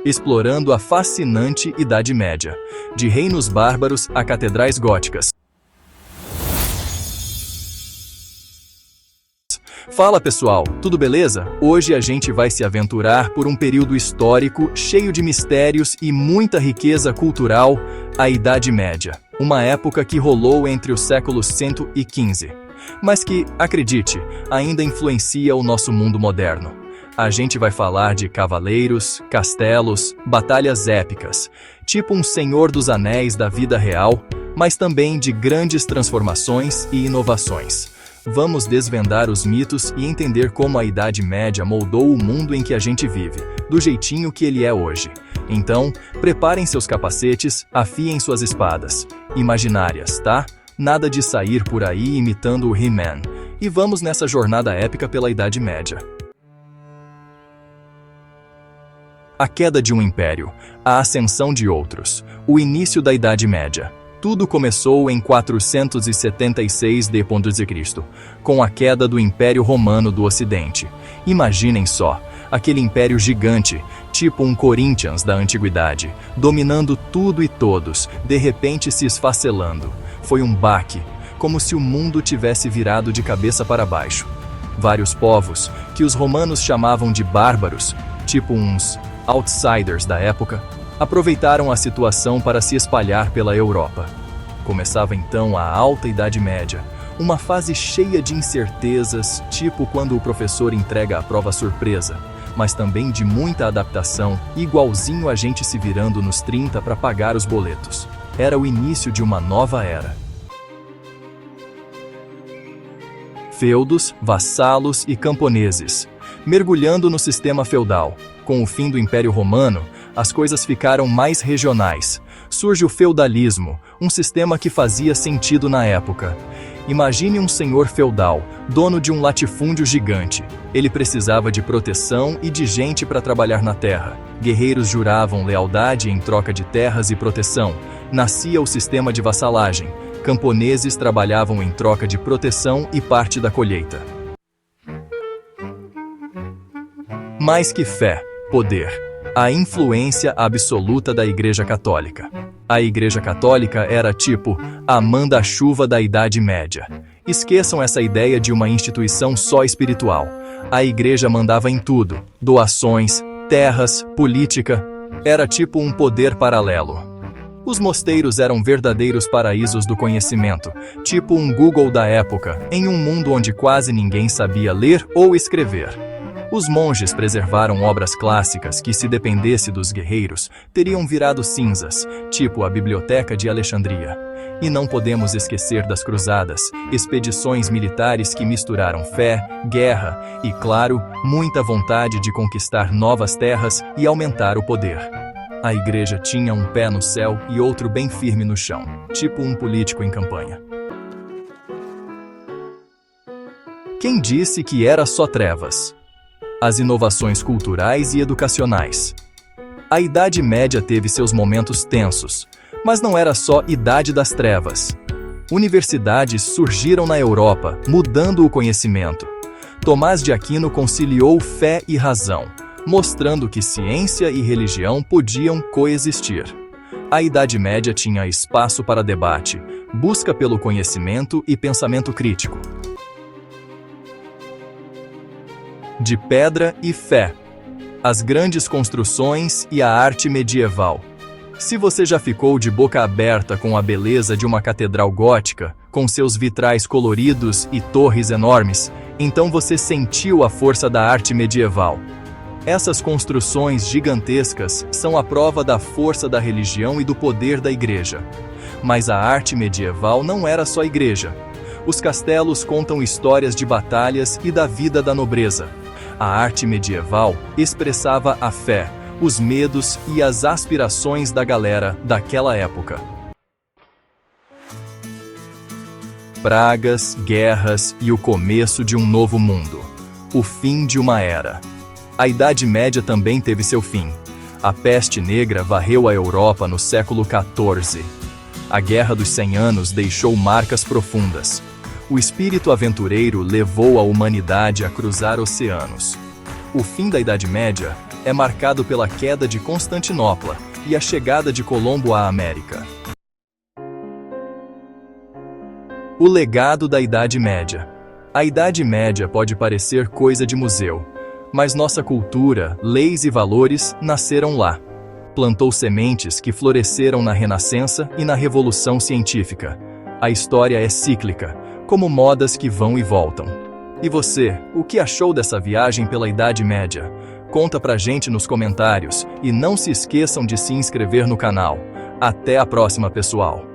explorando a fascinante Idade Média, de reinos bárbaros a catedrais góticas. Fala pessoal, tudo beleza? Hoje a gente vai se aventurar por um período histórico cheio de mistérios e muita riqueza cultural, a Idade Média. Uma época que rolou entre os séculos 115, mas que, acredite, ainda influencia o nosso mundo moderno. A gente vai falar de cavaleiros, castelos, batalhas épicas, tipo um Senhor dos Anéis da vida real, mas também de grandes transformações e inovações. Vamos desvendar os mitos e entender como a Idade Média moldou o mundo em que a gente vive, do jeitinho que ele é hoje. Então, preparem seus capacetes, afiem suas espadas. Imaginárias, tá? Nada de sair por aí imitando o He-Man. E vamos nessa jornada épica pela Idade Média. A queda de um império, a ascensão de outros, o início da Idade Média. Tudo começou em 476 d.C., com a queda do Império Romano do Ocidente. Imaginem só, aquele império gigante, tipo um Corinthians da antiguidade, dominando tudo e todos, de repente se esfacelando. Foi um baque, como se o mundo tivesse virado de cabeça para baixo. Vários povos, que os romanos chamavam de bárbaros, tipo uns outsiders da época, aproveitaram a situação para se espalhar pela Europa. Começava então a Alta Idade Média, uma fase cheia de incertezas, tipo quando o professor entrega a prova surpresa, mas também de muita adaptação, igualzinho a gente se virando nos 30 para pagar os boletos. Era o início de uma nova era. Feudos, vassalos e camponeses, mergulhando no sistema feudal. Com o fim do Império Romano, as coisas ficaram mais regionais. Surge o feudalismo, um sistema que fazia sentido na época. Imagine um senhor feudal, dono de um latifúndio gigante. Ele precisava de proteção e de gente para trabalhar na terra. Guerreiros juravam lealdade em troca de terras e proteção. Nascia o sistema de vassalagem. Camponeses trabalhavam em troca de proteção e parte da colheita. Mais que fé, poder. A influência absoluta da Igreja Católica. A Igreja Católica era tipo a manda-chuva da Idade Média. Esqueçam essa ideia de uma instituição só espiritual. A Igreja mandava em tudo: doações, terras, política. Era tipo um poder paralelo. Os mosteiros eram verdadeiros paraísos do conhecimento, tipo um Google da época, em um mundo onde quase ninguém sabia ler ou escrever. Os monges preservaram obras clássicas que, se dependesse dos guerreiros, teriam virado cinzas, tipo a Biblioteca de Alexandria. E não podemos esquecer das cruzadas, expedições militares que misturaram fé, guerra e, claro, muita vontade de conquistar novas terras e aumentar o poder. A igreja tinha um pé no céu e outro bem firme no chão, tipo um político em campanha. Quem disse que era só trevas? As inovações culturais e educacionais. A Idade Média teve seus momentos tensos, mas não era só Idade das Trevas. Universidades surgiram na Europa, mudando o conhecimento. Tomás de Aquino conciliou fé e razão, mostrando que ciência e religião podiam coexistir. A Idade Média tinha espaço para debate, busca pelo conhecimento e pensamento crítico. De pedra e fé. As grandes construções e a arte medieval. Se você já ficou de boca aberta com a beleza de uma catedral gótica, com seus vitrais coloridos e torres enormes, então você sentiu a força da arte medieval. Essas construções gigantescas são a prova da força da religião e do poder da igreja. Mas a arte medieval não era só igreja. Os castelos contam histórias de batalhas e da vida da nobreza. A arte medieval expressava a fé, os medos e as aspirações da galera daquela época. Pragas, guerras e o começo de um novo mundo. O fim de uma era. A Idade Média também teve seu fim. A peste negra varreu a Europa no século XIV. A Guerra dos 100 Anos deixou marcas profundas. O espírito aventureiro levou a humanidade a cruzar oceanos. O fim da Idade Média é marcado pela queda de Constantinopla e a chegada de Colombo à América. O legado da Idade Média. A Idade Média pode parecer coisa de museu, mas nossa cultura, leis e valores nasceram lá. Plantou sementes que floresceram na Renascença e na Revolução Científica. A história é cíclica, como modas que vão e voltam. E você, o que achou dessa viagem pela Idade Média? Conta pra gente nos comentários e não se esqueçam de se inscrever no canal. Até a próxima, pessoal!